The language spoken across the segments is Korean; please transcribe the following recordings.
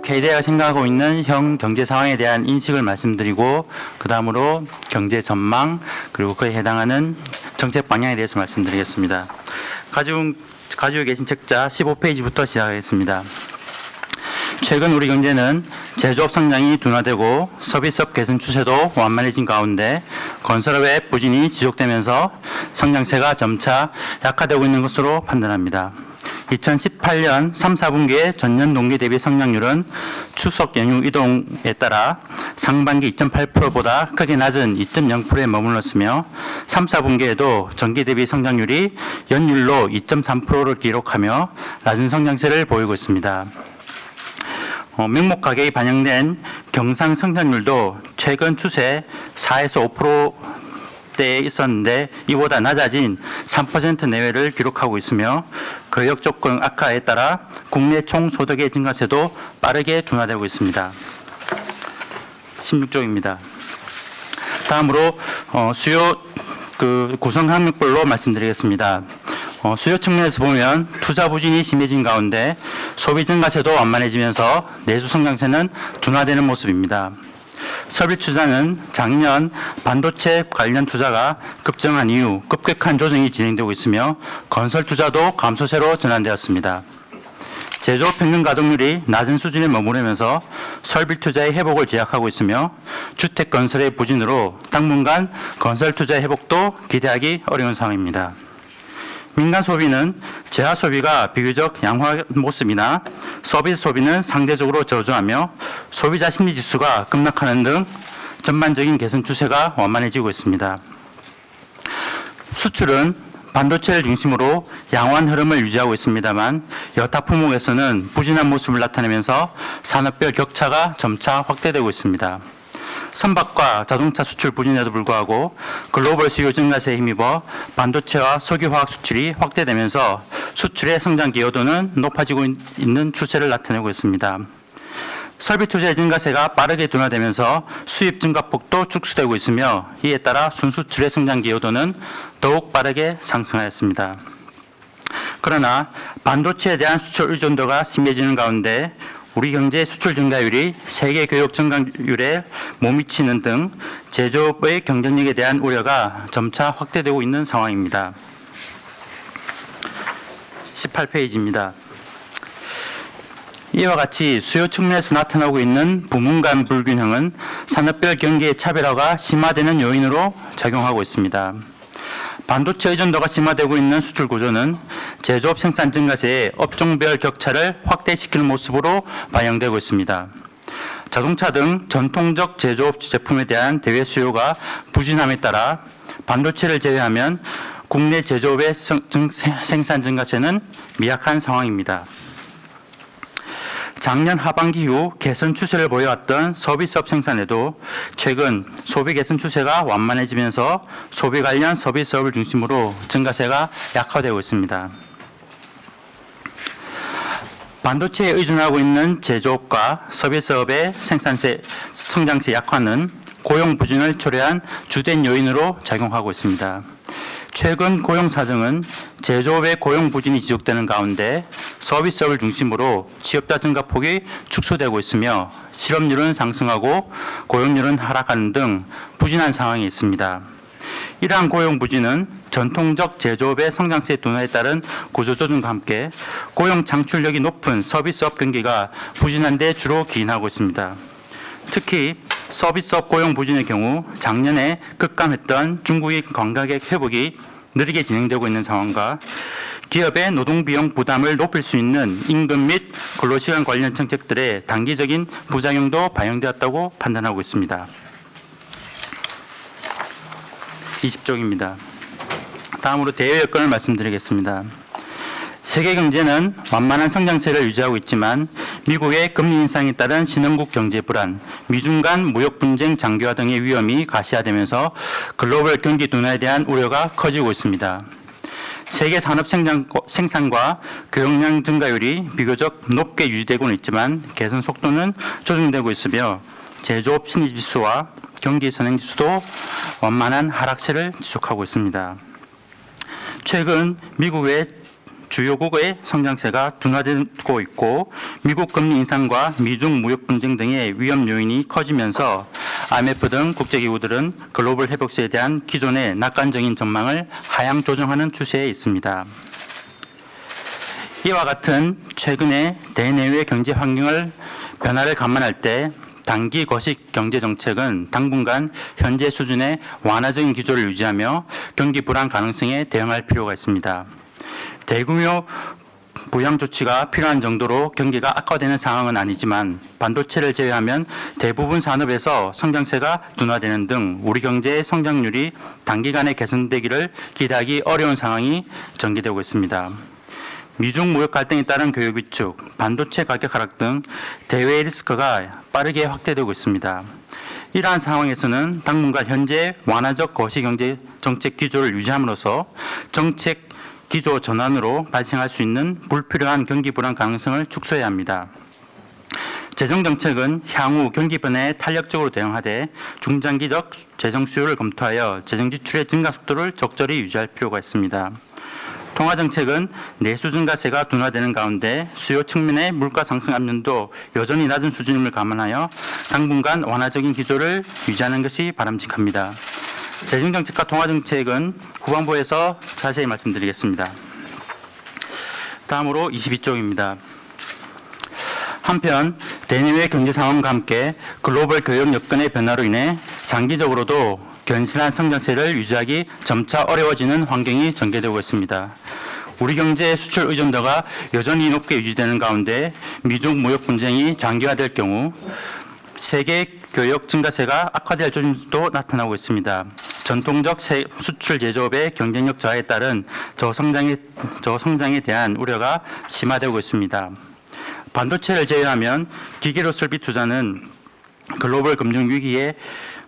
KDI가 생각하고 있는 형 경제 상황에 대한 인식을 말씀드리고 그 다음으로 경제 전망 그리고 그에 해당하는 정책 방향에 대해서 말씀드리겠습니다. 가지고 계신 책자 15페이지부터 시작하겠습니다. 최근 우리 경제는 제조업 성장이 둔화되고 서비스업 개선 추세도 완만해진 가운데 건설업의 부진이 지속되면서 성장세가 점차 약화되고 있는 것으로 판단합니다. 2018년 3, 4분기의 전년 동기 대비 성장률은 추석 연휴 이동에 따라 상반기 2.8%보다 크게 낮은 2.0%에 머물렀으며 3, 4분기에도 전기 대비 성장률이 연율로 2.3%를 기록하며 낮은 성장세를 보이고 있습니다. 명목 가격이 반영된 경상 성장률도 최근 추세 4에서 5%대에 있었는데 이보다 낮아진 3% 내외를 기록하고 있으며 거역 조건 악화에 따라 국내 총소득의 증가세도 빠르게 둔화되고 있습니다. 16쪽입니다. 다음으로 수요 구성 항목별로 말씀드리겠습니다. 수요 측면에서 보면 투자 부진이 심해진 가운데 소비 증가세도 완만해지면서 내수 성장세는 둔화되는 모습입니다. 설비 투자는 작년 반도체 관련 투자가 급증한 이후 급격한 조정이 진행되고 있으며 건설 투자도 감소세로 전환되었습니다. 제조업 평균 가동률이 낮은 수준에 머무르면서 설비 투자의 회복을 제약하고 있으며 주택 건설의 부진으로 당분간 건설 투자의 회복도 기대하기 어려운 상황입니다. 민간 소비는 재화 소비가 비교적 양호한 모습이나 서비스 소비는 상대적으로 저조하며 소비자 심리 지수가 급락하는 등 전반적인 개선 추세가 완만해지고 있습니다. 수출은 반도체를 중심으로 양호한 흐름을 유지하고 있습니다만 여타 품목에서는 부진한 모습을 나타내면서 산업별 격차가 점차 확대되고 있습니다. 선박과 자동차 수출 부진에도 불구하고 글로벌 수요 증가세에 힘입어 반도체와 석유화학 수출이 확대되면서 수출의 성장 기여도는 높아지고 있는 추세를 나타내고 있습니다. 설비 투자의 증가세가 빠르게 둔화되면서 수입 증가폭도 축소되고 있으며 이에 따라 순수출의 성장 기여도는 더욱 빠르게 상승하였습니다. 그러나 반도체에 대한 수출 의존도가 심해지는 가운데 우리 경제의 수출 증가율이 세계 교역 증가율에 못 미치는 등 제조업의 경쟁력에 대한 우려가 점차 확대되고 있는 상황입니다. 18페이지입니다. 이와 같이 수요 측면에서 나타나고 있는 부문 간 불균형은 산업별 경기의 차별화가 심화되는 요인으로 작용하고 있습니다. 반도체 의존도가 심화되고 있는 수출 구조는 제조업 생산 증가세의 업종별 격차를 확대시키는 모습으로 반영되고 있습니다. 자동차 등 전통적 제조업 제품에 대한 대외 수요가 부진함에 따라 반도체를 제외하면 국내 제조업의 생산 증가세는 미약한 상황입니다. 작년 하반기 이후 개선 추세를 보여왔던 서비스업 생산에도 최근 소비 개선 추세가 완만해지면서 소비 관련 서비스업을 중심으로 증가세가 약화되고 있습니다. 반도체에 의존하고 있는 제조업과 서비스업의 성장세 약화는 고용 부진을 초래한 주된 요인으로 작용하고 있습니다. 최근 고용 사정은 제조업의 고용 부진이 지속되는 가운데 서비스업을 중심으로 취업자 증가폭이 축소되고 있으며 실업률은 상승하고 고용률은 하락하는 등 부진한 상황이 있습니다. 이러한 고용 부진은 전통적 제조업의 성장세 둔화에 따른 구조조정과 함께 고용 창출력이 높은 서비스업 경기가 부진한 데 주로 기인하고 있습니다. 특히 서비스업 고용 부진의 경우 작년에 급감했던 중국인 관광객 회복이 느리게 진행되고 있는 상황과 기업의 노동비용 부담을 높일 수 있는 임금 및 근로시간 관련 정책들의 단기적인 부작용도 반영되었다고 판단하고 있습니다. 20쪽입니다. 다음으로 대외 여건을 말씀드리겠습니다. 세계 경제는 완만한 성장세를 유지하고 있지만 미국의 금리 인상에 따른 신흥국 경제 불안, 미중 간 무역 분쟁 장기화 등의 위험이 가시화되면서 글로벌 경기 둔화에 대한 우려가 커지고 있습니다. 세계 산업 생산과 교역량 증가율이 비교적 높게 유지되고는 있지만 개선 속도는 조정되고 있으며 제조업 신의지수와 경기 선행지수도 완만한 하락세를 지속하고 있습니다. 최근 미국의 주요국의 성장세가 둔화되고 있고 미국 금리 인상과 미중 무역 분쟁 등의 위험 요인이 커지면서 IMF 등 국제기구들은 글로벌 회복세에 대한 기존의 낙관적인 전망을 하향 조정하는 추세에 있습니다. 이와 같은 최근의 대내외 경제 환경을 변화를 감안할 때 단기 거식 경제 정책은 당분간 현재 수준의 완화적인 기조를 유지하며 경기 불안 가능성에 대응할 필요가 있습니다. 대규모 부양 조치가 필요한 정도로 경기가 악화되는 상황은 아니지만 반도체를 제외하면 대부분 산업에서 성장세가 둔화되는 등 우리 경제의 성장률이 단기간에 개선되기를 기대하기 어려운 상황이 전개되고 있습니다. 미중 무역 갈등에 따른 교육 위축, 반도체 가격 하락 등 대외 리스크가 빠르게 확대되고 있습니다. 이러한 상황에서는 당분간 현재 완화적 거시경제 정책 기조를 유지함으로써 정책 기조 전환으로 발생할 수 있는 불필요한 경기 불안 가능성을 축소해야 합니다. 재정정책은 향후 경기 변화에 탄력적으로 대응하되 중장기적 재정 수요를 검토하여 재정 지출의 증가 속도를 적절히 유지할 필요가 있습니다. 통화정책은 내수 증가세가 둔화되는 가운데 수요 측면의 물가 상승 압력도 여전히 낮은 수준임을 감안하여 당분간 완화적인 기조를 유지하는 것이 바람직합니다. 재정정책과 통화정책은 후반부에서 자세히 말씀드리겠습니다. 다음으로 22쪽입니다. 한편 대내외 경제 상황과 함께 글로벌 교역 여건의 변화로 인해 장기적으로도 견실한 성장세를 유지하기 점차 어려워지는 환경이 전개되고 있습니다. 우리 경제의 수출 의존도가 여전히 높게 유지되는 가운데 미중 무역 분쟁이 장기화될 경우 세계 교역 증가세가 악화될 조짐도 나타나고 있습니다. 전통적 수출 제조업의 경쟁력 저하에 따른 저성장에 대한 우려가 심화되고 있습니다. 반도체를 제외하면 기계로 설비 투자는 글로벌 금융 위기의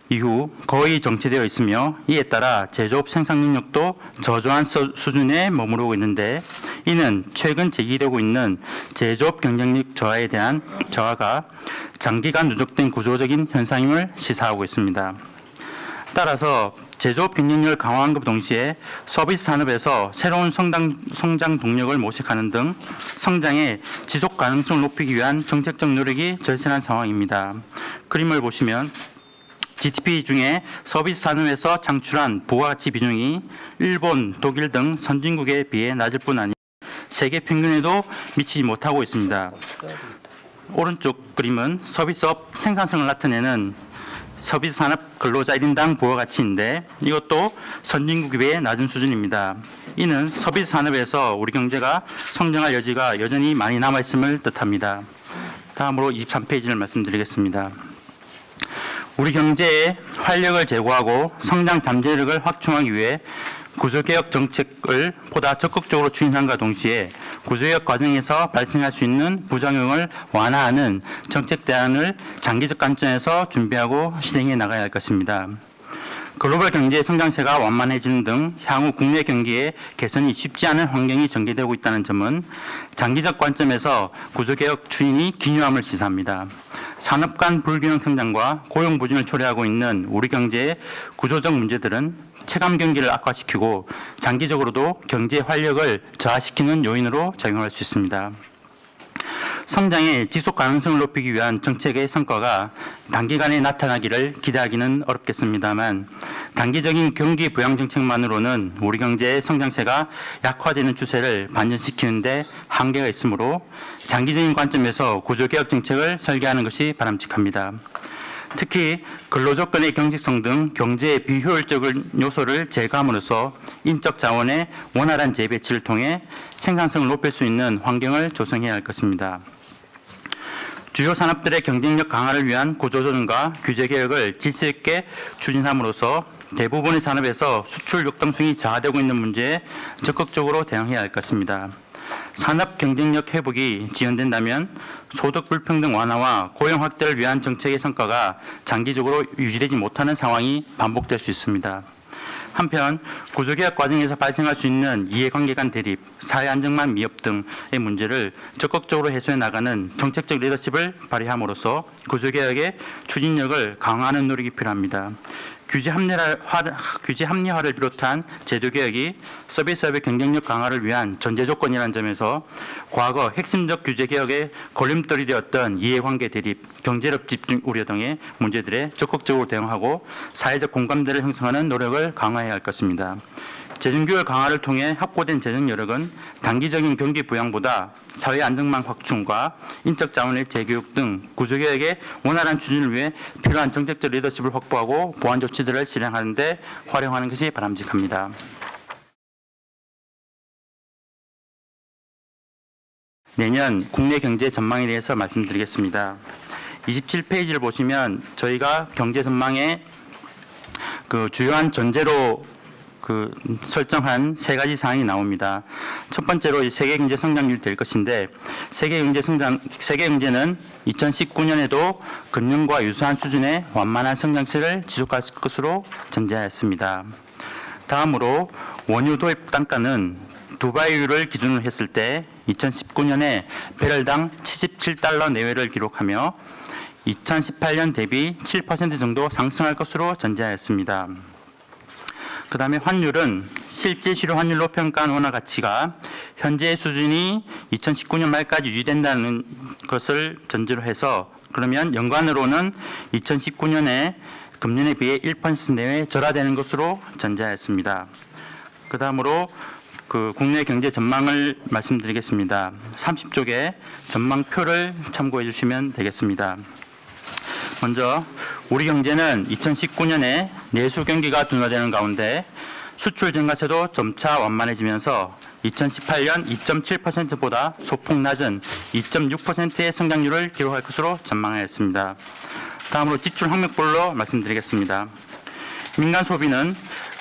이후 거의 정체되어 있으며 이에 따라 제조업 생산 능력도 저조한 수준에 머무르고 있는데 이는 최근 제기되고 있는 제조업 경쟁력 저하에 대한 저하가 장기간 누적된 구조적인 현상임을 시사하고 있습니다. 따라서 제조업 경쟁력을 강화한 것 동시에 서비스 산업에서 새로운 성장 동력을 모색하는 등 성장의 지속 가능성을 높이기 위한 정책적 노력이 절실한 상황입니다. 그림을 보시면 GDP 중에 서비스 산업에서 창출한 부가가치 비중이 일본, 독일 등 선진국에 비해 낮을 뿐 아니라 세계 평균에도 미치지 못하고 있습니다. 오른쪽 그림은 서비스업 생산성을 나타내는 서비스 산업 근로자 1인당 부가가치인데 이것도 선진국에 비해 낮은 수준입니다. 이는 서비스 산업에서 우리 경제가 성장할 여지가 여전히 많이 남아있음을 뜻합니다. 다음으로 23페이지를 말씀드리겠습니다. 우리 경제에 활력을 제고하고 성장 잠재력을 확충하기 위해 구조개혁 정책을 보다 적극적으로 추진함과 동시에 구조개혁 과정에서 발생할 수 있는 부작용을 완화하는 정책 대안을 장기적 관점에서 준비하고 실행해 나가야 할 것입니다. 글로벌 경제의 성장세가 완만해지는 등 향후 국내 경기의 개선이 쉽지 않은 환경이 전개되고 있다는 점은 장기적 관점에서 구조개혁 추진이 기요함을 시사합니다. 산업 간 불균형 성장과 고용 부진을 초래하고 있는 우리 경제의 구조적 문제들은 체감 경기를 악화시키고 장기적으로도 경제 활력을 저하시키는 요인으로 작용할 수 있습니다. 성장의 지속 가능성을 높이기 위한 정책의 성과가 단기간에 나타나기를 기대하기는 어렵겠습니다만 단기적인 경기 부양 정책만으로는 우리 경제의 성장세가 약화되는 추세를 반전시키는 데 한계가 있으므로 장기적인 관점에서 구조개혁 정책을 설계하는 것이 바람직합니다. 특히 근로조건의 경직성 등 경제의 비효율적인 요소를 제거함으로써 인적 자원의 원활한 재배치를 통해 생산성을 높일 수 있는 환경을 조성해야 할 것입니다. 주요 산업들의 경쟁력 강화를 위한 구조조정과 규제개혁을 질서 있게 추진함으로써 대부분의 산업에서 수출 역동성이 저하되고 있는 문제에 적극적으로 대응해야 할 것입니다. 산업 경쟁력 회복이 지연된다면 소득 불평등 완화와 고용 확대를 위한 정책의 성과가 장기적으로 유지되지 못하는 상황이 반복될 수 있습니다. 한편 구조개혁 과정에서 발생할 수 있는 이해관계 간 대립, 사회 안정망 미흡 등의 문제를 적극적으로 해소해 나가는 정책적 리더십을 발휘함으로써 구조개혁의 추진력을 강화하는 노력이 필요합니다. 규제 합리화를 비롯한 제도 개혁이 서비스업의 경쟁력 강화를 위한 전제 조건이라는 점에서 과거 핵심적 규제 개혁의 걸림돌이 되었던 이해관계 대립, 경제력 집중 우려 등의 문제들에 적극적으로 대응하고 사회적 공감대를 형성하는 노력을 강화해야 할 것입니다. 재정규율 강화를 통해 확보된 재정 여력은 단기적인 경기 부양보다 사회 안정망 확충과 인적 자원의 재교육 등 구조개혁의 원활한 추진을 위해 필요한 정책적 리더십을 확보하고 보완 조치들을 실행하는 데 활용하는 것이 바람직합니다. 내년 국내 경제 전망에 대해서 말씀드리겠습니다. 27페이지를 보시면 저희가 경제 전망에 주요한 전제로 설정한 세 가지 사항이 나옵니다. 첫 번째로 이 세계 경제 성장률이 될 것인데 세계 경제는 2019년에도 금년과 유사한 수준의 완만한 성장세를 지속할 것으로 전제하였습니다. 다음으로 원유 도입 단가는 두바이유를 기준으로 했을 때 2019년에 배럴당 77달러 내외를 기록하며 2018년 대비 7% 정도 상승할 것으로 전제하였습니다. 그 다음에 환율은 실제 실효 환율로 평가한 원화 가치가 현재의 수준이 2019년 말까지 유지된다는 것을 전제로 해서 그러면 연간으로는 2019년에 금년에 비해 1% 내외 절하되는 것으로 전제하였습니다. 그 다음으로 국내 경제 전망을 말씀드리겠습니다. 30쪽에 전망표를 참고해 주시면 되겠습니다. 먼저 우리 경제는 2019년에 내수 경기가 둔화되는 가운데 수출 증가세도 점차 완만해지면서 2018년 2.7%보다 소폭 낮은 2.6%의 성장률을 기록할 것으로 전망하였습니다. 다음으로 지출 항목별로 말씀드리겠습니다. 민간 소비는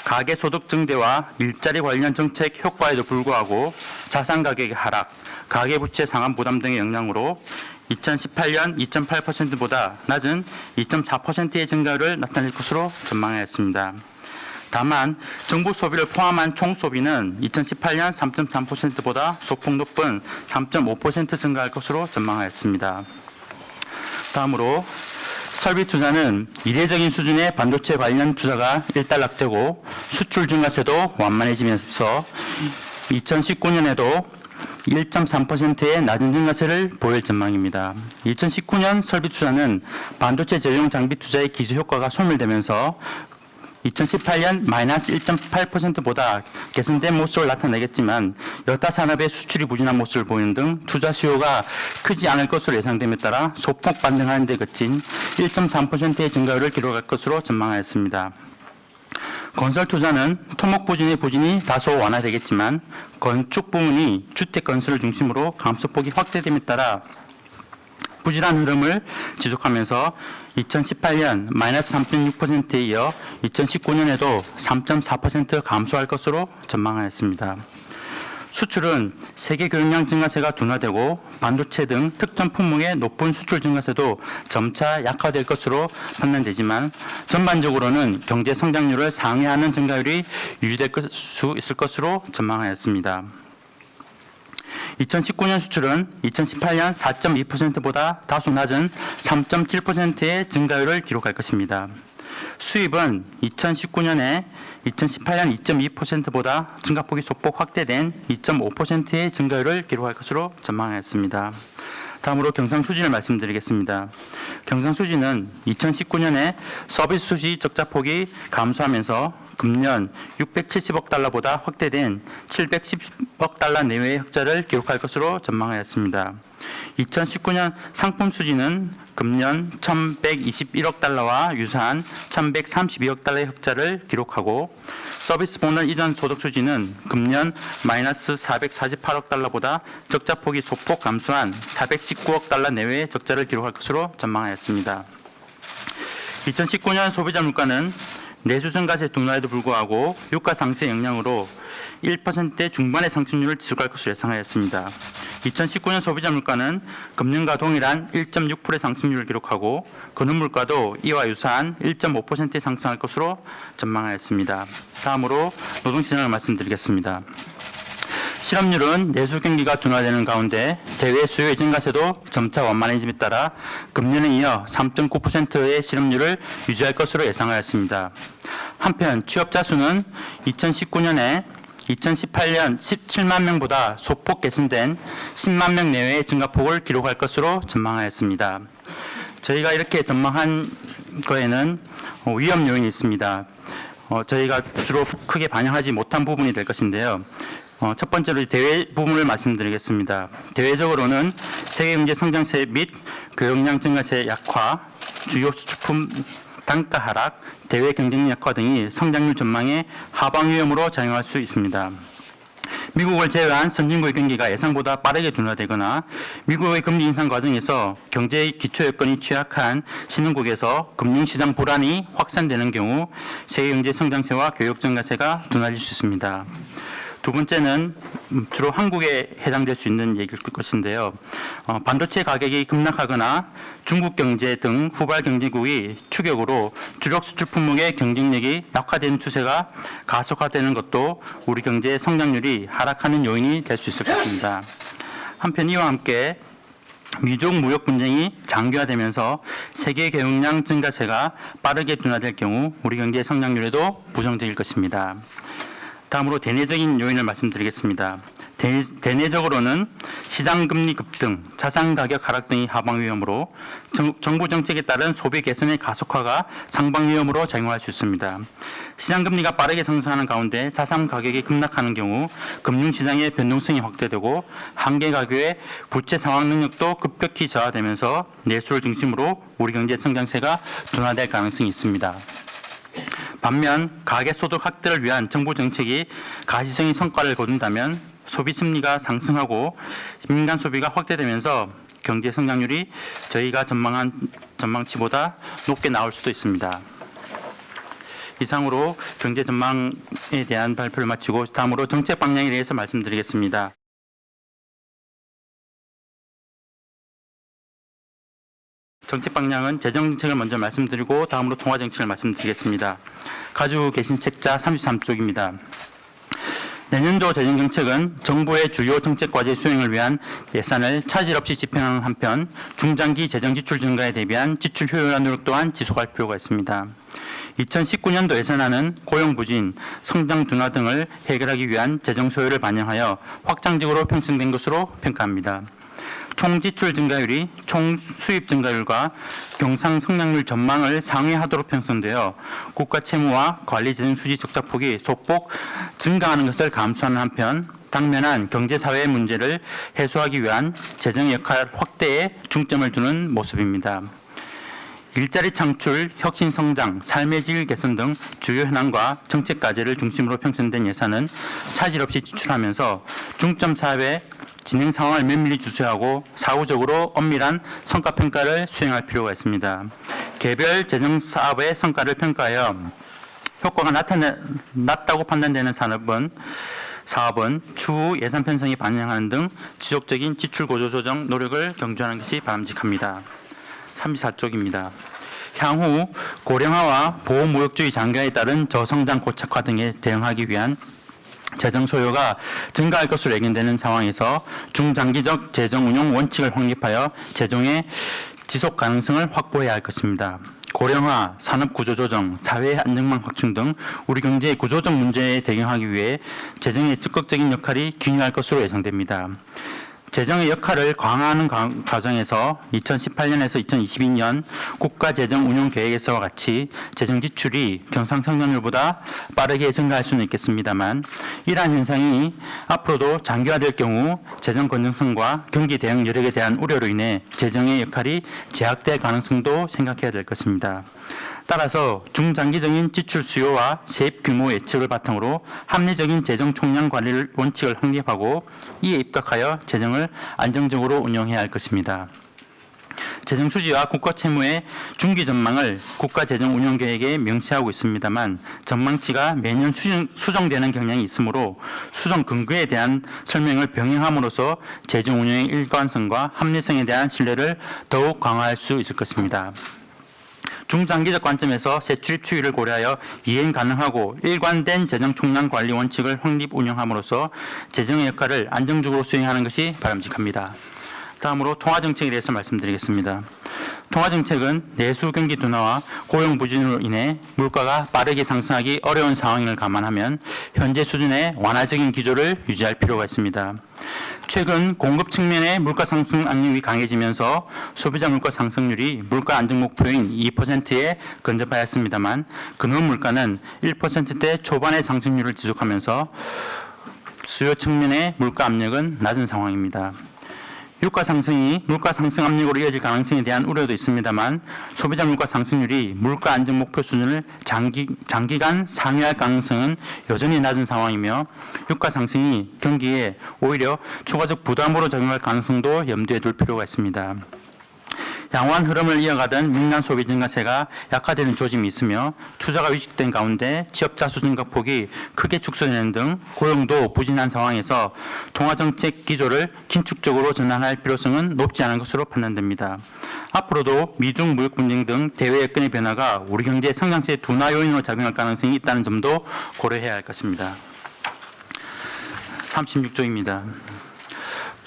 가계 소득 증대와 일자리 관련 정책 효과에도 불구하고 자산 가격의 하락, 가계 부채 상환 부담 등의 영향으로 2018년 2.8%보다 낮은 2.4%의 증가율을 나타낼 것으로 전망하였습니다. 다만 정부 소비를 포함한 총 소비는 2018년 3.3%보다 소폭 높은 3.5% 증가할 것으로 전망하였습니다. 다음으로 설비 투자는 이례적인 수준의 반도체 관련 투자가 일단락되고 수출 증가세도 완만해지면서 2019년에도 1.3%의 낮은 증가세를 보일 전망입니다. 2019년 설비 투자는 반도체 제조용 장비 투자의 기저 효과가 소멸되면서 2018년 마이너스 1.8%보다 개선된 모습을 나타내겠지만 여타 산업의 수출이 부진한 모습을 보이는 등 투자 수요가 크지 않을 것으로 예상됨에 따라 소폭 반등하는 데 그친 1.3%의 증가율을 기록할 것으로 전망하였습니다. 건설 투자는 토목 부진이 다소 완화되겠지만 건축 부문이 주택 건설을 중심으로 감소폭이 확대됨에 따라 부진한 흐름을 지속하면서 2018년 마이너스 3.6%에 이어 2019년에도 3.4% 감소할 것으로 전망하였습니다. 수출은 세계 교역량 증가세가 둔화되고 반도체 등 특정 품목의 높은 수출 증가세도 점차 약화될 것으로 판단되지만 전반적으로는 경제 성장률을 상회하는 증가율이 유지될 수 있을 것으로 전망하였습니다. 2019년 수출은 2018년 4.2%보다 다소 낮은 3.7%의 증가율을 기록할 것입니다. 수입은 2019년에 2018년 2.2%보다 증가폭이 소폭 확대된 2.5%의 증가율을 기록할 것으로 전망하였습니다. 다음으로 경상수지를 말씀드리겠습니다. 경상수지는 2019년에 서비스 수지 적자폭이 감소하면서 금년 670억 달러보다 확대된 710억 달러 내외의 흑자를 기록할 것으로 전망하였습니다. 2019년 상품 수지는 금년 1,121억 달러와 유사한 1,132억 달러의 흑자를 기록하고 서비스 본원 이전 소득 수지는 금년 마이너스 448억 달러보다 적자폭이 소폭 감소한 419억 달러 내외의 적자를 기록할 것으로 전망하였습니다. 2019년 소비자 물가는 내수 증가세 둔화에도 불구하고 유가 상승의 영향으로 1% 중반의 상승률을 지속할 것으로 예상하였습니다. 2019년 소비자 물가는 금년과 동일한 1.6%의 상승률을 기록하고 근원 물가도 이와 유사한 1.5%의 상승할 것으로 전망하였습니다. 다음으로 노동시장을 말씀드리겠습니다. 실업률은 내수 경기가 둔화되는 가운데 대외 수요의 증가세도 점차 완만해짐에 따라 금년에 이어 3.9%의 실업률을 유지할 것으로 예상하였습니다. 한편 취업자 수는 2019년에 2018년 17만 명보다 소폭 개선된 10만 명 내외의 증가폭을 기록할 것으로 전망하였습니다. 저희가 이렇게 전망한 거에는 위험 요인이 있습니다. 저희가 주로 크게 반영하지 못한 부분이 될 것인데요. 첫 번째로 대외 부분을 말씀드리겠습니다. 대외적으로는 세계 경제 성장세 및 교역량 증가세 약화, 주요 수출품 단가 하락, 대외 경쟁력 약화 등이 성장률 전망에 하방 위험으로 작용할 수 있습니다. 미국을 제외한 선진국의 경기가 예상보다 빠르게 둔화되거나 미국의 금리 인상 과정에서 경제의 기초 여건이 취약한 신흥국에서 금융시장 불안이 확산되는 경우 세계 경제 성장세와 교역 증가세가 둔화될 수 있습니다. 두 번째는 주로 한국에 해당될 수 있는 얘기일 것인데요. 반도체 가격이 급락하거나 중국 경제 등 후발 경제국이 추격으로 주력 수출 품목의 경쟁력이 약화되는 추세가 가속화되는 것도 우리 경제의 성장률이 하락하는 요인이 될 수 있을 것입니다. 한편 이와 함께 미중 무역 분쟁이 장기화되면서 세계 교역량 증가세가 빠르게 둔화될 경우 우리 경제의 성장률에도 부정적일 것입니다. 다음으로 대내적인 요인을 말씀드리겠습니다. 대내적으로는 시장금리 급등, 자산가격 하락 등이 하방 위험으로 정부 정책에 따른 소비 개선의 가속화가 상방 위험으로 작용할 수 있습니다. 시장금리가 빠르게 상승하는 가운데 자산 가격이 급락하는 경우 금융시장의 변동성이 확대되고 한계 가격의 부채 상환 능력도 급격히 저하되면서 내수를 중심으로 우리 경제 성장세가 둔화될 가능성이 있습니다. 반면 가계소득 확대를 위한 정부 정책이 가시적인 성과를 거둔다면 소비 심리가 상승하고 민간 소비가 확대되면서 경제 성장률이 저희가 전망한 전망치보다 높게 나올 수도 있습니다. 이상으로 경제 전망에 대한 발표를 마치고 다음으로 정책 방향에 대해서 말씀드리겠습니다. 정책 방향은 재정정책을 먼저 말씀드리고 다음으로 통화정책을 말씀드리겠습니다. 가지고 계신 책자 33쪽입니다. 내년도 재정정책은 정부의 주요 정책과제 수행을 위한 예산을 차질 없이 집행하는 한편 중장기 재정지출 증가에 대비한 지출 효율화 노력 또한 지속할 필요가 있습니다. 2019년도 예산안은 고용부진, 성장 둔화 등을 해결하기 위한 재정 소요를 반영하여 확장적으로 편성된 것으로 평가합니다. 총 지출 증가율이 총 수입 증가율과 경상 성장률 전망을 상회하도록 편성되어 국가 채무와 관리 재정 수지 적자폭이 소폭 증가하는 것을 감수하는 한편 당면한 경제사회 문제를 해소하기 위한 재정 역할 확대에 중점을 두는 모습입니다. 일자리 창출, 혁신 성장, 삶의 질 개선 등 주요 현안과 정책 과제를 중심으로 편성된 예산은 차질 없이 지출하면서 중점 사업의 진행 상황을 면밀히 주시하고 사후적으로 엄밀한 성과 평가를 수행할 필요가 있습니다. 개별 재정 사업의 성과를 평가하여 효과가 낮다고 판단되는 사업은 추후 예산 편성이 반영하는 등 지속적인 지출 구조 조정 노력을 경주하는 것이 바람직합니다. 34쪽입니다. 향후 고령화와 보호무역주의 장기화에 따른 저성장 고착화 등에 대응하기 위한 재정 소요가 증가할 것으로 예견되는 상황에서 중장기적 재정 운용 원칙을 확립하여 재정의 지속 가능성을 확보해야 할 것입니다. 고령화, 산업 구조 조정, 사회 안정망 확충 등 우리 경제의 구조적 문제에 대응하기 위해 재정의 적극적인 역할이 기여할 것으로 예상됩니다. 재정의 역할을 강화하는 과정에서 2018년에서 2022년 국가재정운용계획에서와 같이 재정 지출이 경상성장률보다 빠르게 증가할 수는 있겠습니다만 이러한 현상이 앞으로도 장기화될 경우 재정 건전성과 경기 대응 여력에 대한 우려로 인해 재정의 역할이 제약될 가능성도 생각해야 될 것입니다. 따라서 중장기적인 지출 수요와 세입 규모 예측을 바탕으로 합리적인 재정 총량 관리 원칙을 확립하고 이에 입각하여 재정을 안정적으로 운영해야 할 것입니다. 재정 수지와 국가 채무의 중기 전망을 국가재정운용계획에 명시하고 있습니다만 전망치가 매년 수정되는 경향이 있으므로 수정 근거에 대한 설명을 병행함으로써 재정 운영의 일관성과 합리성에 대한 신뢰를 더욱 강화할 수 있을 것입니다. 중장기적 관점에서 세출입 추이를 고려하여 이행 가능하고 일관된 재정 총량 관리 원칙을 확립 운영함으로써 재정의 역할을 안정적으로 수행하는 것이 바람직합니다. 다음으로 통화정책에 대해서 말씀드리겠습니다. 통화정책은 내수 경기 둔화와 고용 부진으로 인해 물가가 빠르게 상승하기 어려운 상황을 감안하면 현재 수준의 완화적인 기조를 유지할 필요가 있습니다. 최근 공급 측면의 물가 상승 압력이 강해지면서 소비자 물가 상승률이 물가 안정 목표인 2%에 근접하였습니다만 근원 물가는 1%대 초반의 상승률을 지속하면서 수요 측면의 물가 압력은 낮은 상황입니다. 유가 상승이 물가 상승 압력으로 이어질 가능성에 대한 우려도 있습니다만 소비자 물가 상승률이 물가 안정 목표 수준을 장기간 상회할 가능성은 여전히 낮은 상황이며 유가 상승이 경기에 오히려 추가적 부담으로 작용할 가능성도 염두에 둘 필요가 있습니다. 양호한 흐름을 이어가던 민간 소비 증가세가 약화되는 조짐이 있으며 투자가 위축된 가운데 취업자 수 증가 폭이 크게 축소되는 등 고용도 부진한 상황에서 통화정책 기조를 긴축적으로 전환할 필요성은 높지 않은 것으로 판단됩니다. 앞으로도 미중 무역 분쟁 등 대외 여건의 변화가 우리 경제 성장세 둔화 요인으로 작용할 가능성이 있다는 점도 고려해야 할 것입니다. 36조입니다.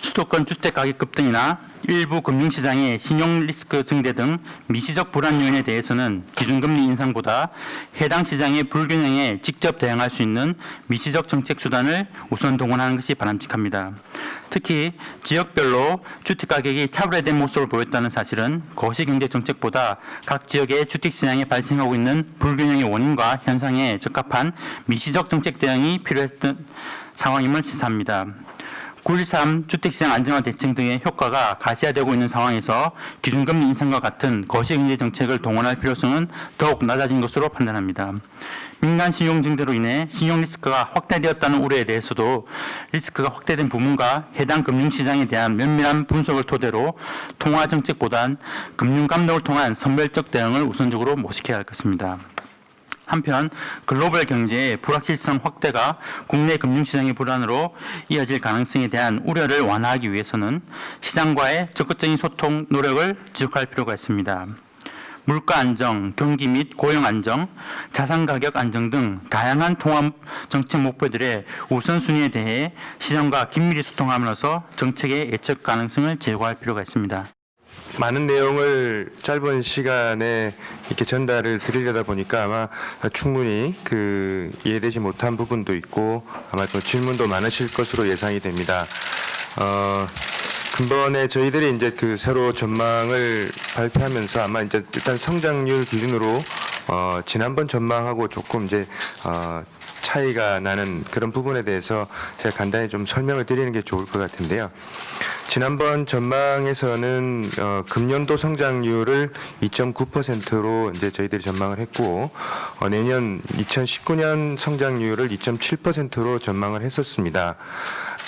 수도권 주택 가격 급등이나 일부 금융시장의 신용 리스크 증대 등 미시적 불안 요인에 대해서는 기준금리 인상보다 해당 시장의 불균형에 직접 대응할 수 있는 미시적 정책 수단을 우선 동원하는 것이 바람직합니다. 특히 지역별로 주택 가격이 차별화된 모습을 보였다는 사실은 거시경제 정책보다 각 지역의 주택시장에 발생하고 있는 불균형의 원인과 현상에 적합한 미시적 정책 대응이 필요했던 상황임을 시사합니다. 9.13 주택시장 안정화 대책 등의 효과가 가시화되고 있는 상황에서 기준금리 인상과 같은 거시경제 정책을 동원할 필요성은 더욱 낮아진 것으로 판단합니다. 민간 신용 증대로 인해 신용 리스크가 확대되었다는 우려에 대해서도 리스크가 확대된 부분과 해당 금융시장에 대한 면밀한 분석을 토대로 통화정책보단 금융감독을 통한 선별적 대응을 우선적으로 모색해야 할 것입니다. 한편 글로벌 경제의 불확실성 확대가 국내 금융시장의 불안으로 이어질 가능성에 대한 우려를 완화하기 위해서는 시장과의 적극적인 소통 노력을 지속할 필요가 있습니다. 물가 안정, 경기 및 고용 안정, 자산 가격 안정 등 다양한 통합 정책 목표들의 우선순위에 대해 시장과 긴밀히 소통함으로써 정책의 예측 가능성을 제고할 필요가 있습니다. 많은 내용을 짧은 시간에 이렇게 전달을 드리려다 보니까 아마 충분히 이해되지 못한 부분도 있고 아마 또 질문도 많으실 것으로 예상이 됩니다. 근본에 저희들이 이제 새로 전망을 발표하면서 아마 이제 일단 성장률 기준으로 지난번 전망하고 조금 이제 차이가 나는 그런 부분에 대해서 제가 간단히 좀 설명을 드리는 게 좋을 것 같은데요. 지난번 전망에서는 금년도 성장률을 2.9%로 이제 저희들이 전망을 했고 내년 2019년 성장률을 2.7%로 전망을 했었습니다.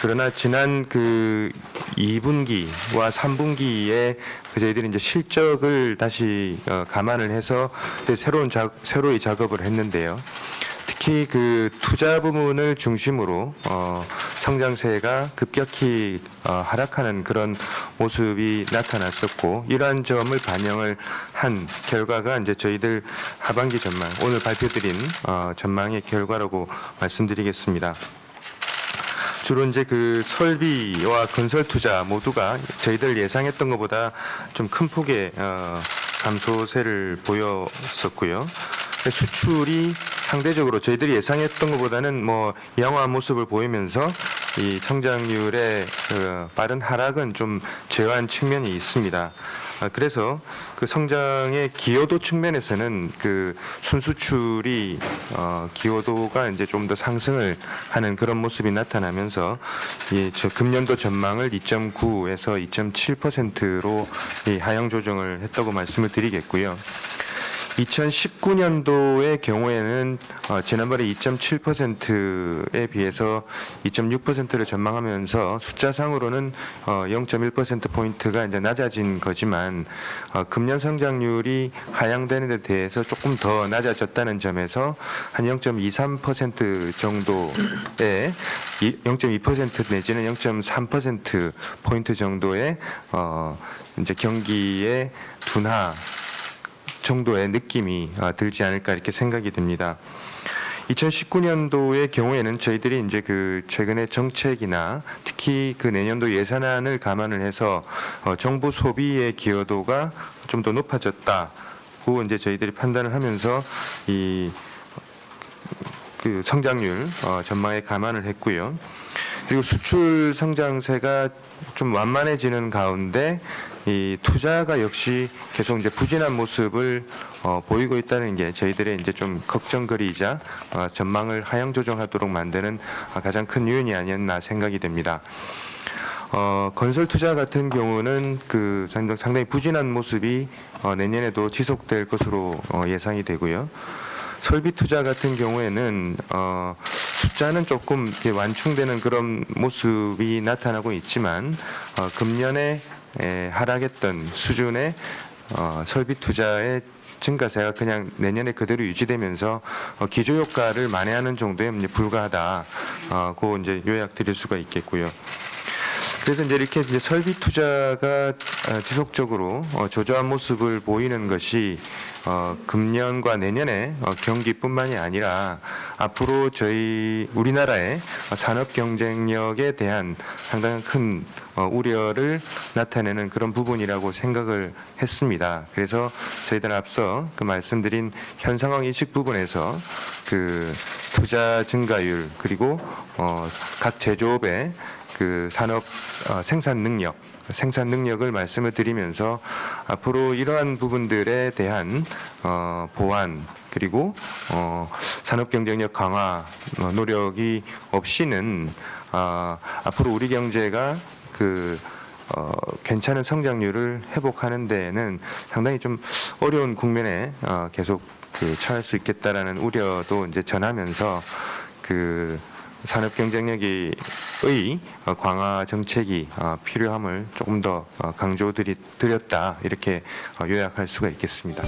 그러나 지난 2분기와 3분기에 저희들이 이제 실적을 다시 감안을 해서 새로이 작업을 했는데요. 특히 투자 부문을 중심으로 성장세가 급격히 하락하는 그런 모습이 나타났었고 이러한 점을 반영을 한 결과가 이제 저희들 하반기 전망 오늘 발표드린 전망의 결과라고 말씀드리겠습니다. 주로 이제 설비와 건설 투자 모두가 저희들 예상했던 것보다 좀 큰 폭의 감소세를 보였었고요. 수출이 상대적으로 저희들이 예상했던 것보다는 양호한 모습을 보이면서 이 성장률의 빠른 하락은 좀 제어한 측면이 있습니다. 그래서 성장의 기여도 측면에서는 순수출이 기여도가 이제 좀 더 상승을 하는 그런 모습이 나타나면서 금년도 전망을 2.9에서 2.7%로 하향 조정을 했다고 말씀을 드리겠고요. 2019년도의 경우에는 지난번에 2.7%에 비해서 2.6%를 전망하면서 숫자상으로는 0.1%포인트가 이제 낮아진 거지만 금년 성장률이 하향되는 데 대해서 조금 더 낮아졌다는 점에서 한 0.23% 정도의 0.2% 내지는 0.3%포인트 정도의 이제 경기의 둔화 정도의 느낌이 들지 않을까 이렇게 생각이 듭니다. 2019년도의 경우에는 저희들이 이제 그 최근에 정책이나 특히 그 내년도 예산안을 감안을 해서 정부 소비의 기여도가 좀 더 높아졌다고 이제 저희들이 판단을 하면서 이 그 성장률 전망에 감안을 했고요. 그리고 수출 성장세가 좀 완만해지는 가운데 이 투자가 역시 계속 이제 부진한 모습을 보이고 있다는 게 저희들의 이제 좀 걱정거리이자 전망을 하향 조정하도록 만드는 가장 큰 요인이 아니었나 생각이 됩니다. 건설 투자 같은 경우는 그 상당히 부진한 모습이 내년에도 지속될 것으로 예상이 되고요. 설비 투자 같은 경우에는 숫자는 조금 이렇게 완충되는 그런 모습이 나타나고 있지만 금년에 하락했던 수준의 설비 투자의 증가세가 그냥 내년에 그대로 유지되면서 기조 효과를 만회하는 정도에 불과하다고 이제 요약 드릴 수가 있겠고요. 그래서 이제 이렇게 이제 설비 투자가 지속적으로 저조한 모습을 보이는 것이 금년과 내년에 경기뿐만이 아니라 앞으로 저희 우리나라의 산업 경쟁력에 대한 상당히 큰 우려를 나타내는 그런 부분이라고 생각을 했습니다. 그래서 저희들은 앞서 그 말씀드린 현 상황 인식 부분에서 그 투자 증가율 그리고 각 제조업의 그 산업 생산 능력을 말씀을 드리면서 앞으로 이러한 부분들에 대한 보완 그리고 산업 경쟁력 강화 노력이 없이는 앞으로 우리 경제가 그 괜찮은 성장률을 회복하는 데에는 상당히 좀 어려운 국면에 계속 그 처할 수 있겠다라는 우려도 이제 전하면서 그 산업 경쟁력의 강화 정책이 필요함을 조금 더 강조드렸다 이렇게 요약할 수가 있겠습니다.